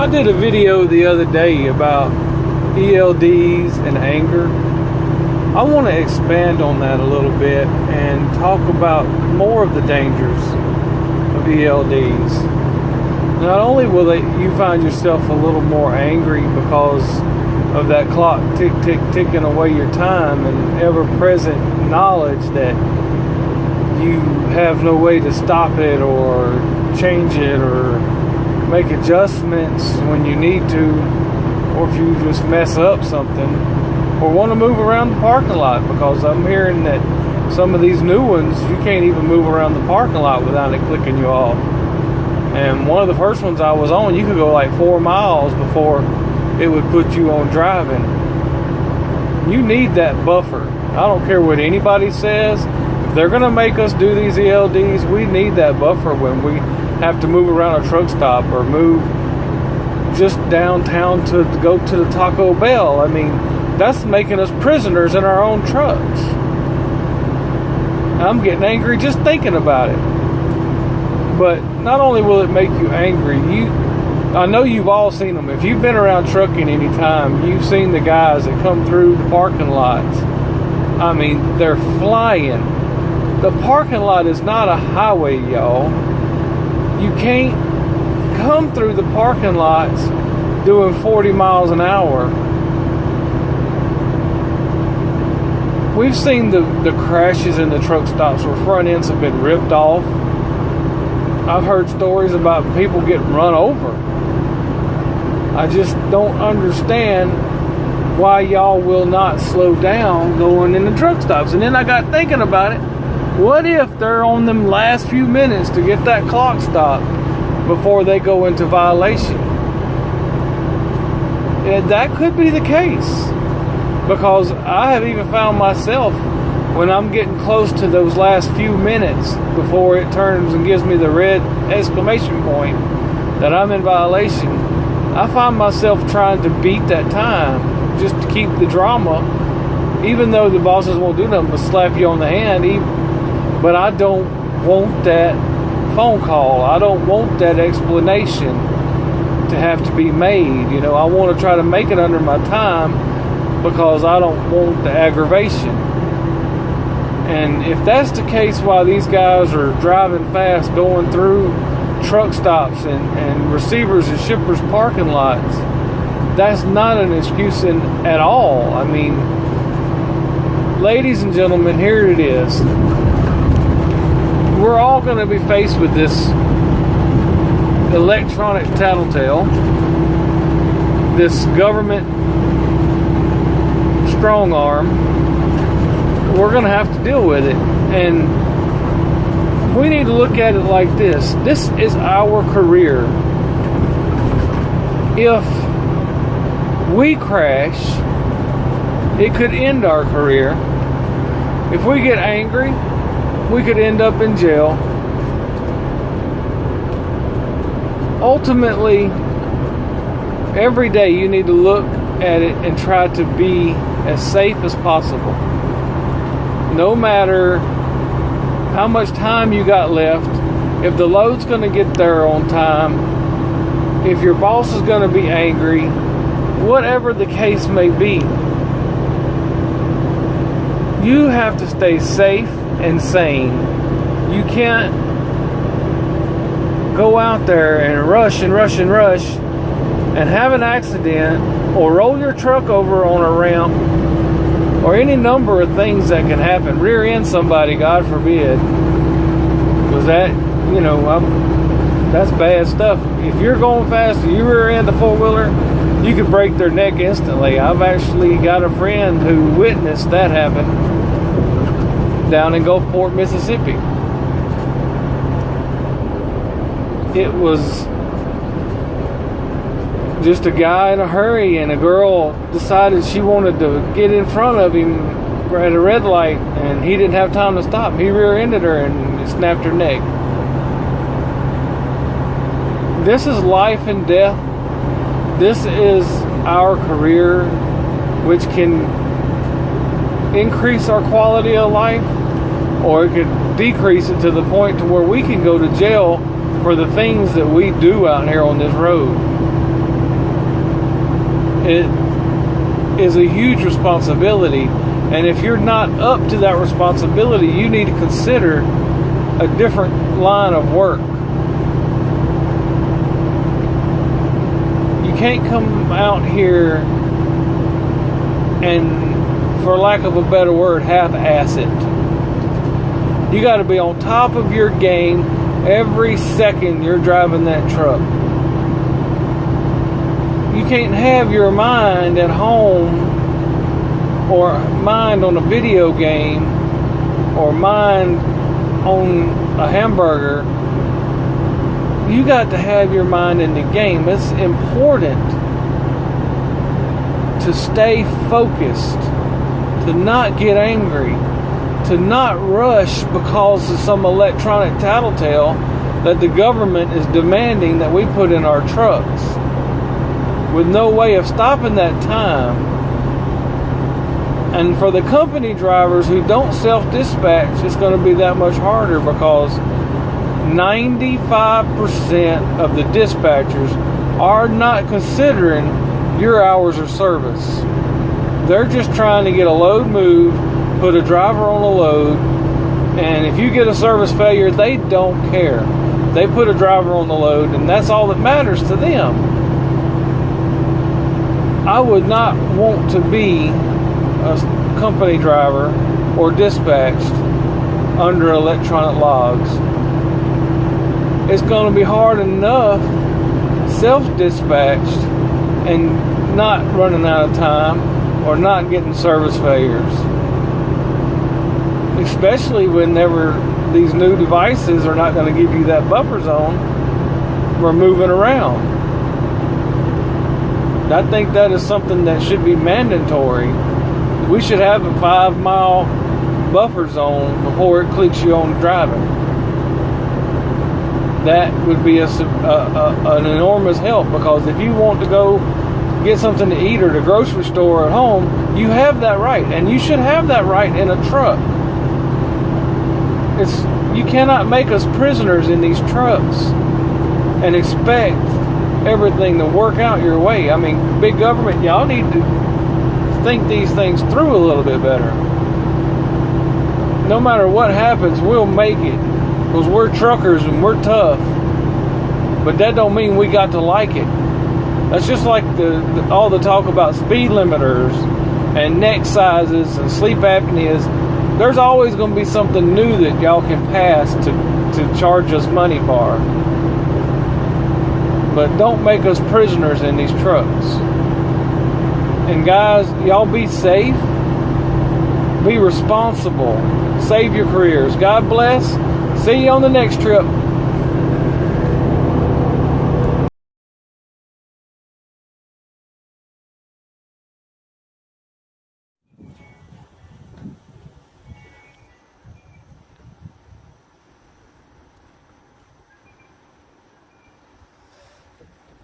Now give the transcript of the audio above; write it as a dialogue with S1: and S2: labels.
S1: I did a video the other day about ELDs and anger. I want to expand on that a little bit and talk about more of the dangers of ELDs. Not only will you find yourself a little more angry because of that clock ticking away your time and ever-present knowledge that you have no way to stop it or change it or make adjustments when you need to, or if you just mess up something or want to move around the parking lot, because I'm hearing that some of these new ones you can't even move around the parking lot without it clicking you off. And one of the first ones I was on, you could go like 4 miles before it would put you on driving. You need that buffer. I don't care what anybody says. If they're going to make us do these ELDs, we need that buffer when we have to move around a truck stop or move just downtown to go to the Taco Bell. I mean, that's making us prisoners in our own trucks. I'm getting angry just thinking about it. But not only will it make you angry, I know you've all seen them. If you've been around trucking any time, you've seen the guys that come through the parking lots. I mean, they're flying. The parking lot is not a highway, y'all. You can't come through the parking lots doing 40 miles an hour. We've seen the crashes in the truck stops where front ends have been ripped off. I've heard stories about people getting run over. I just don't understand why y'all will not slow down going in the truck stops. And then I got thinking about it. What if they're on them last few minutes to get that clock stopped before they go into violation? And that could be the case, because I have even found myself, when I'm getting close to those last few minutes before it turns and gives me the red exclamation point that I'm in violation, I find myself trying to beat that time just to keep the drama, even though the bosses won't do nothing but slap you on the hand. But I don't want that phone call. I don't want that explanation to have to be made. You know, I want to try to make it under my time because I don't want the aggravation. And if that's the case, while these guys are driving fast, going through truck stops and receivers and shippers parking lots, that's not an excuse at all. I mean, ladies and gentlemen, here it is. We're all going to be faced with this electronic tattletale, this government strong arm. We're going to have to deal with it. And we need to look at it like this. This is our career. If we crash, it could end our career. If we get angry, we could end up in jail. Ultimately, every day you need to look at it and try to be as safe as possible. No matter how much time you got left, if the load's going to get there on time, if your boss is going to be angry, whatever the case may be, you have to stay safe and sane. You can't go out there and rush and have an accident or roll your truck over on a ramp or any number of things that can happen. Rear end somebody, God forbid. Because that, that's bad stuff. If you're going fast and you rear end a four-wheeler, you could break their neck instantly. I've actually got a friend who witnessed that happen down in Gulfport, Mississippi. It was just a guy in a hurry, and a girl decided she wanted to get in front of him at a red light, and he didn't have time to stop. He rear-ended her and snapped her neck. This is life and death. This is our career, which can increase our quality of life, or it could decrease it to the point to where we can go to jail for the things that we do out here on this road. It is a huge responsibility, and if you're not up to that responsibility, you need to consider a different line of work. You can't come out here and, for lack of a better word, half-ass it. You got to be on top of your game every second you're driving that truck. You can't have your mind at home, or mind on a video game, or mind on a hamburger. You got to have your mind in the game. It's important to stay focused, to not get angry, to not rush because of some electronic tattletale that the government is demanding that we put in our trucks, with no way of stopping that time. And for the company drivers who don't self-dispatch, it's going to be that much harder, because 95% of the dispatchers are not considering your hours of service. They're just trying to get a load moved, put a driver on a load, and if you get a service failure, they don't care. They put a driver on the load, and that's all that matters to them. I would not want to be a company driver or dispatched under electronic logs. It's going to be hard enough self-dispatched and not running out of time or not getting service failures, especially whenever these new devices are not going to give you that buffer zone for moving around. I think that is something that should be mandatory. We should have a 5-mile buffer zone before it clicks you on driving. That would be an enormous help, because if you want to go get something to eat, or the grocery store at home, you have that right, and you should have that right in a truck. You cannot make us prisoners in these trucks and expect everything to work out your way. I mean, big government, y'all need to think these things through a little bit better. No matter what happens, we'll make it, because we're truckers and we're tough. But that don't mean we got to like it. That's just like all the talk about speed limiters and neck sizes and sleep apneas. There's always going to be something new that y'all can pass to charge us money for. But don't make us prisoners in these trucks. And guys, y'all be safe. Be responsible. Save your careers. God bless. See you on the next trip.